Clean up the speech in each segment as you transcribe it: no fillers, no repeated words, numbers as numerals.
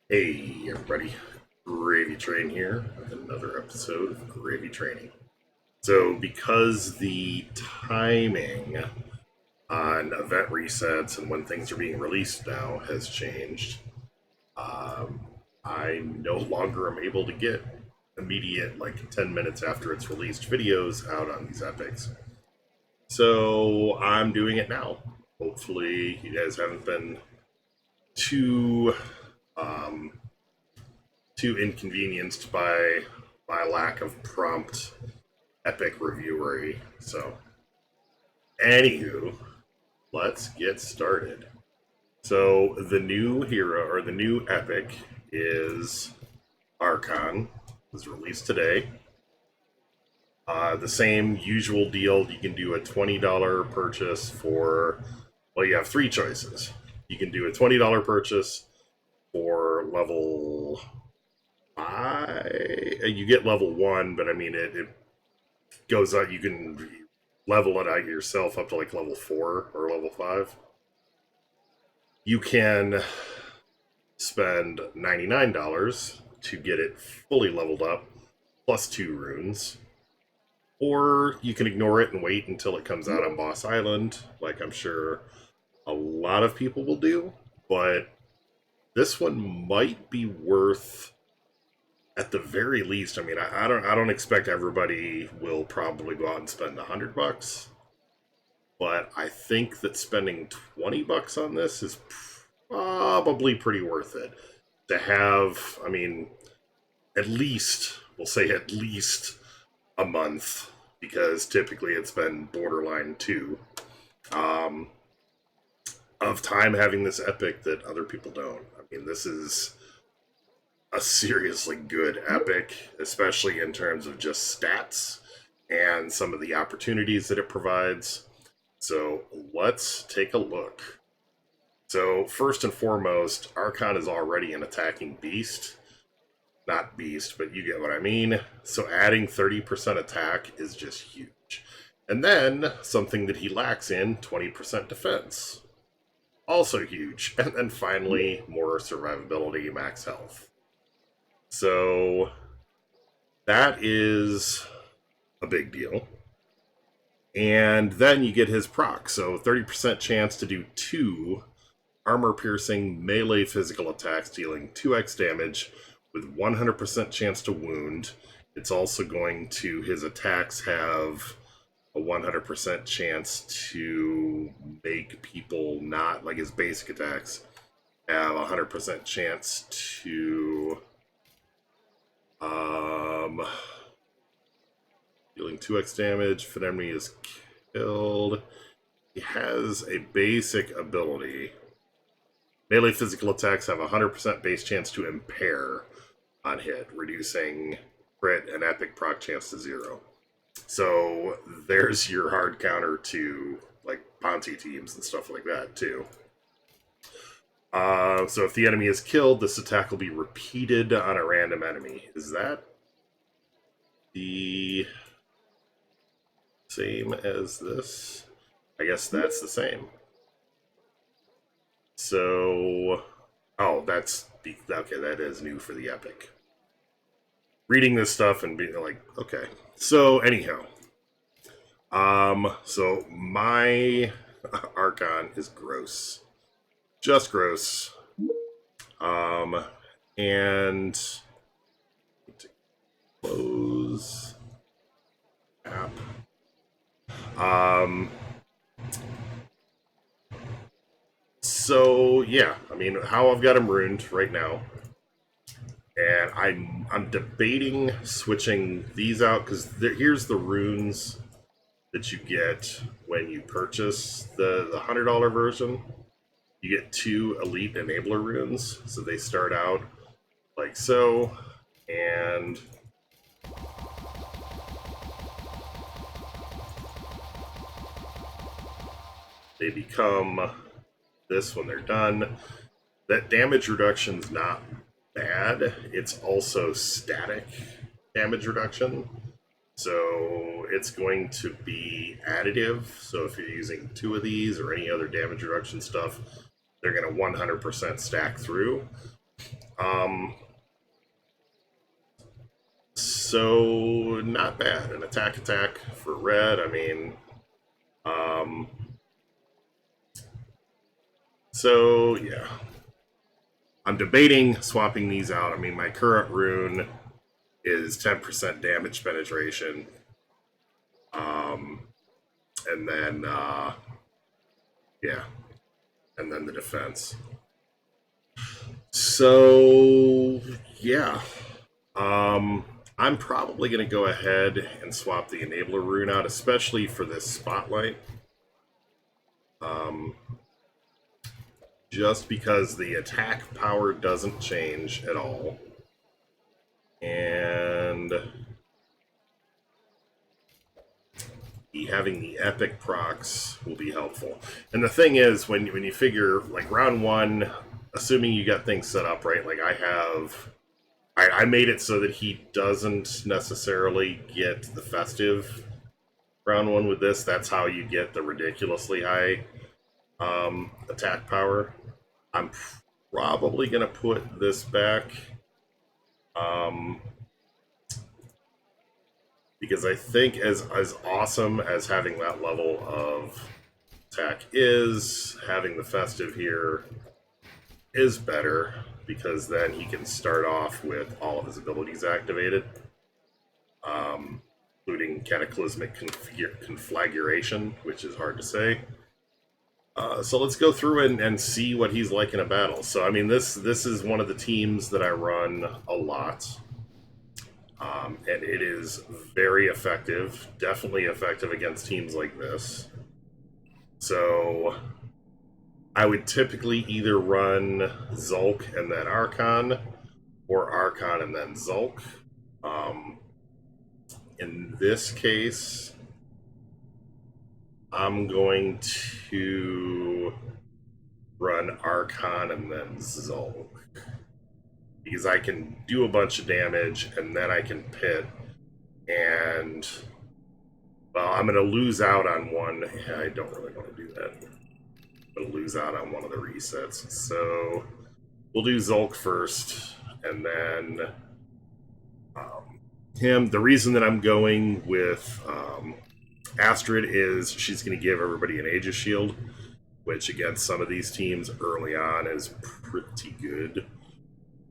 Hey everybody, GravyTrain here with another episode of GravyTraining. So, because the timing on event resets and when things are being released now has changed, um, I no longer am able to get immediate, like 10 minutes after it's released, videos out on these epics. So, I'm doing it now. Hopefully, you guys haven't been too um, too inconvenienced by lack of prompt epic reviewery. So, anywho, let's get started. So, the new hero or the new epic is Archon. It was released today. The same usual deal. You can do a $20 purchase for. Well, you have three choices. You can do a $20 purchase for level you get level one, but I mean it goes up. You can level it out yourself up to like level 4 or level 5. You can spend $99 to get it fully leveled up, plus 2 runes, or you can ignore it and wait until it comes out on Boss Island, like I'm sure a lot of people will do. But this one might be worth, at the very least. I mean, I don't expect everybody will probably go out and spend $100, but I think that spending $20 on this is probably pretty worth it to have. I mean, at least we'll say at least a month, because typically it's been borderline 2 um, of time having this epic that other people don't. I mean, this is a seriously good epic, especially in terms of just stats and some of the opportunities that it provides. So let's take a look. So, first and foremost, Archon is already an attacking beast. Not beast, but you get what I mean. So, adding 30% attack is just huge. And then, something that he lacks in, 20% defense. Also huge. And then finally, more survivability, max health. So that is a big deal. And then you get his proc. So 30% chance to do 2 armor piercing melee physical attacks, dealing 2x damage with 100% chance to wound. It's also going to, his attacks have a 100% chance to make people not, like his basic attacks, have a 100% chance to dealing 2x damage if an enemy is killed. He has a basic ability. Melee physical attacks have a 100% base chance to impair on hit, reducing crit and epic proc chance to 0. So there's your hard counter to like Ponzi teams and stuff like that too. So if the enemy is killed, this attack will be repeated on a random enemy. Is that the same as this? I guess that's the same. So, oh, that's okay. That is new for the epic. Reading this stuff and being like, okay. So anyhow, so my Archon is gross, just gross. And close app. So yeah, I mean, how I've got him ruined right now, and I'm debating switching these out, because here's the runes that you get when you purchase the $100 version. You get 2 elite enabler runes, so they start out like so, and they become this when they're done. That damage reduction's not bad. It's also static damage reduction. So it's going to be additive. So if you're using 2 of these or any other damage reduction stuff, they're going to 100% stack through. Um, so not bad. An attack for red. I mean, um, so yeah. I'm debating swapping these out. I mean, my current rune is 10% damage penetration. And then, yeah, and then the defense. So, yeah. I'm probably going to go ahead and swap the enabler rune out, especially for this spotlight. Um, just because the attack power doesn't change at all. And having the epic procs will be helpful. And the thing is, when you figure, like, round one, assuming you got things set up right, like I made it so that he doesn't necessarily get the festive round one with this. That's how you get the ridiculously high attack power. I'm probably going to put this back. Because I think as awesome as having that level of attack is, having the festive here is better, because then he can start off with all of his abilities activated, including Cataclysmic Conflagration, which is hard to say. So let's go through and see what he's like in a battle. So, I mean, this is one of the teams that I run a lot. And it is very effective, definitely effective against teams like this. So I would typically either run Zulk and then Archon, or Archon and then Zulk. In this case, I'm going to run Archon and then Zulk, because I can do a bunch of damage and then I can pit, and well, I'm going to lose out on one. I don't really want to do that. I'm going to lose out on one of the resets. So we'll do Zulk first, and then him. The reason that I'm going with Astrid is she's going to give everybody an Aegis Shield, which against some of these teams early on is pretty good.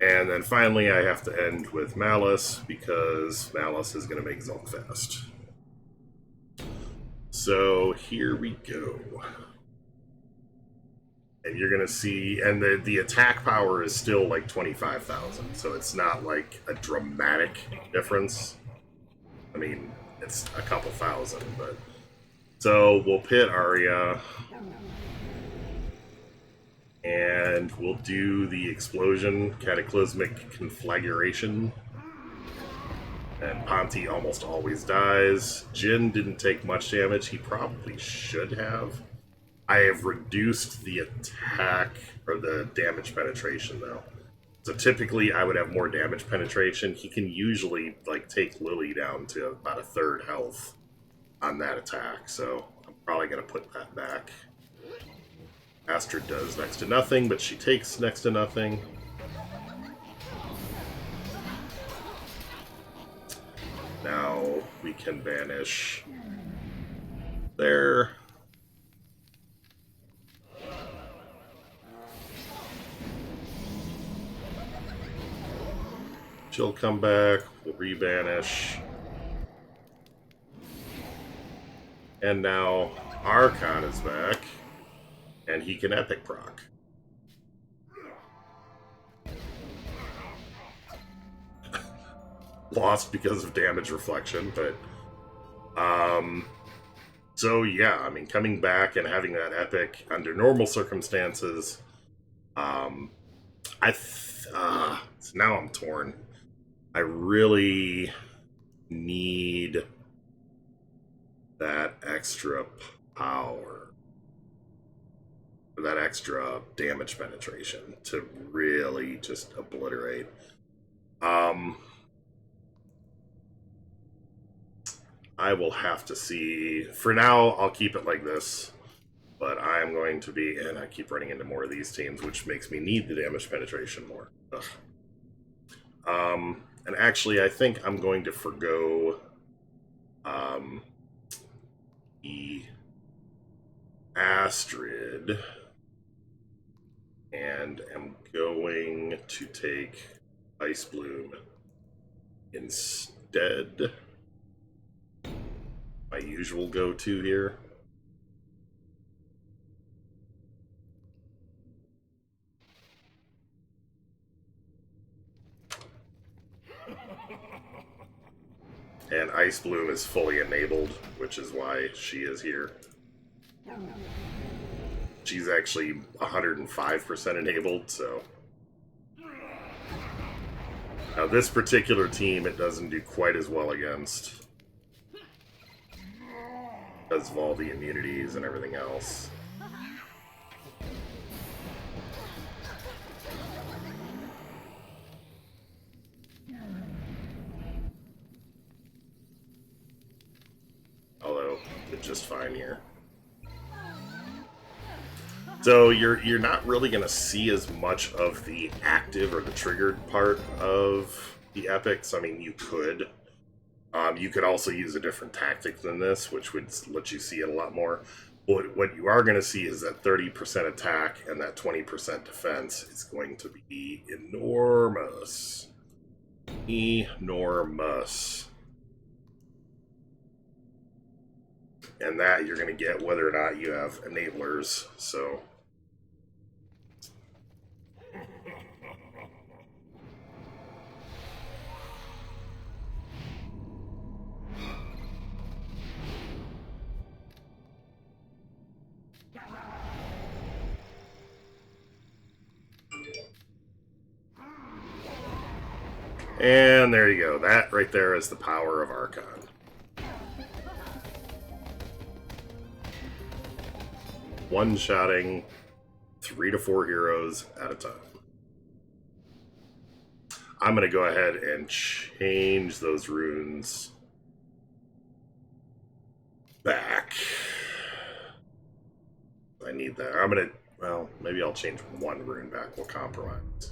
And then finally, I have to end with Malice, because Malice is going to make Zulk fast. So here we go. And you're going to see, and the attack power is still like 25,000, so it's not like a dramatic difference. I mean, it's a couple thousand, but... So we'll pit Arya, and we'll do the explosion, Cataclysmic Conflagration. And Ponti almost always dies. Jin didn't take much damage. He probably should have. I have reduced the attack, or the damage penetration, though. So typically I would have more damage penetration. He can usually, like, take Lily down to about a third health on that attack, so I'm probably going to put that back. Astrid does next to nothing, but she takes next to nothing. Now we can banish there. She'll come back, we'll rebanish. And now Archon is back, and he can epic proc. Lost because of damage reflection, but so yeah, I mean, coming back and having that epic under normal circumstances, so now I'm torn. I really need that extra power, that extra damage penetration to really just obliterate. I will have to see. For now, I'll keep it like this. But I'm going to be, and I keep running into more of these teams, which makes me need the damage penetration more. Ugh. And actually, I think I'm going to forgo the Astrid, and am going to take Ice Bloom instead. My usual go-to here. And Ice Bloom is fully enabled, which is why she is here. She's actually 105% enabled, so... Now this particular team, it doesn't do quite as well against. Because of all the immunities and everything else. Although, it's just fine here. So you're not really going to see as much of the active or the triggered part of the epics. I mean, you could. You could also use a different tactic than this, which would let you see it a lot more. But what you are going to see is that 30% attack and that 20% defense is going to be enormous. Enormous. And that you're going to get whether or not you have enablers, so... And there you go. That right there is the power of Archon. One-shotting 3 to 4 heroes at a time. I'm going to go ahead and change those runes back. I need that. I'm going to, well, maybe I'll change one rune back. We'll compromise.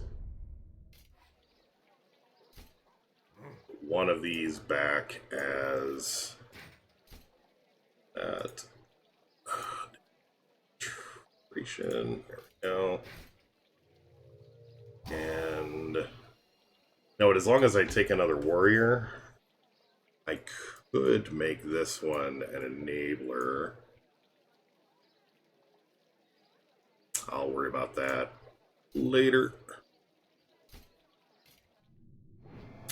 One of these back as that. There we go. And no, as long as I take another warrior, I could make this one an enabler. I'll worry about that later.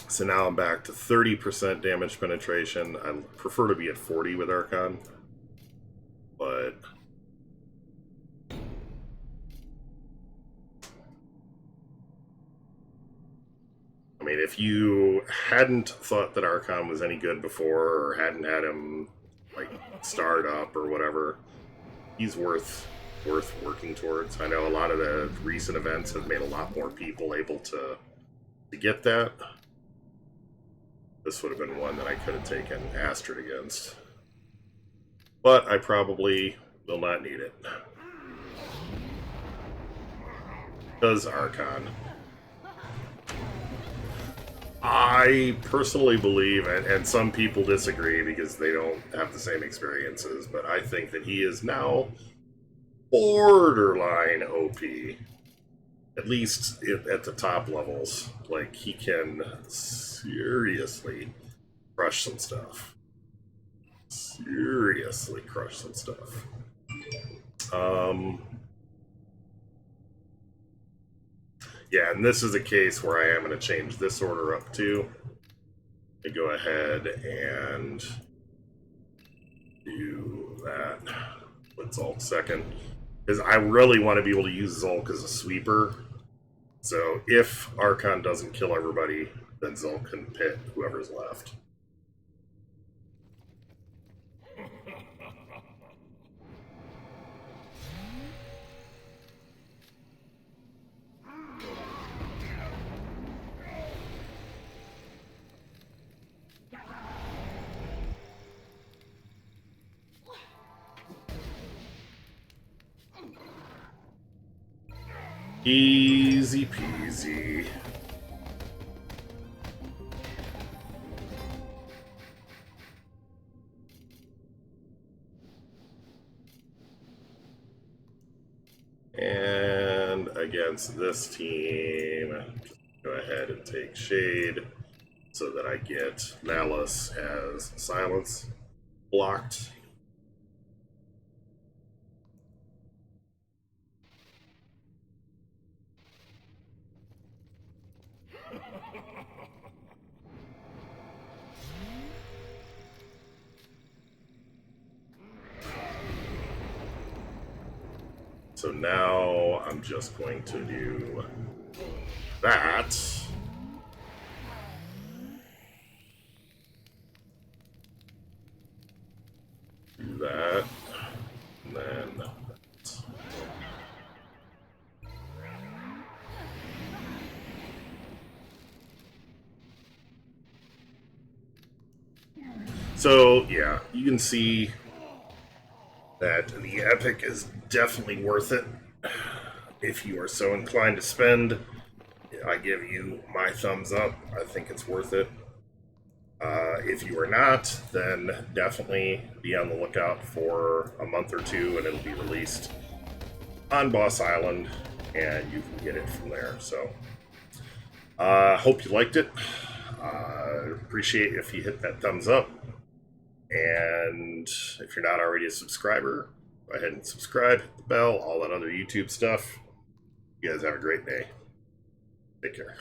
So now I'm back to 30% damage penetration. I prefer to be at 40 with Archon, but I mean, if you hadn't thought that Archon was any good before, or hadn't had him like start up or whatever, he's worth working towards. I know a lot of the recent events have made a lot more people able to get that. This would have been one that I could have taken Astrid against. But I probably will not need it. Does Archon. I personally believe, and some people disagree because they don't have the same experiences, but I think that he is now borderline OP. At least at the top levels. Like, he can seriously crush some stuff. Seriously crush some stuff. Yeah, and this is a case where I am going to change this order up too. To go ahead and do that. Put Zulk second. Because I really want to be able to use Zulk as a sweeper. So if Archon doesn't kill everybody, then Zulk can pit whoever's left. Easy peasy. And against this team, go ahead and take Shade so that I get Malice as Silence blocked. So now I'm just going to do that. Do that. And then that. So, yeah, you can see that the Epic is definitely worth it. If you are so inclined to spend, I give you my thumbs up. I think it's worth it. If you are not, then definitely be on the lookout for a month or two, and it'll be released on Boss Island, and you can get it from there. So, hope you liked it. Appreciate if you hit that thumbs up. And if you're not already a subscriber, go ahead and subscribe, hit the bell, all that other YouTube stuff. You guys have a great day. Take care.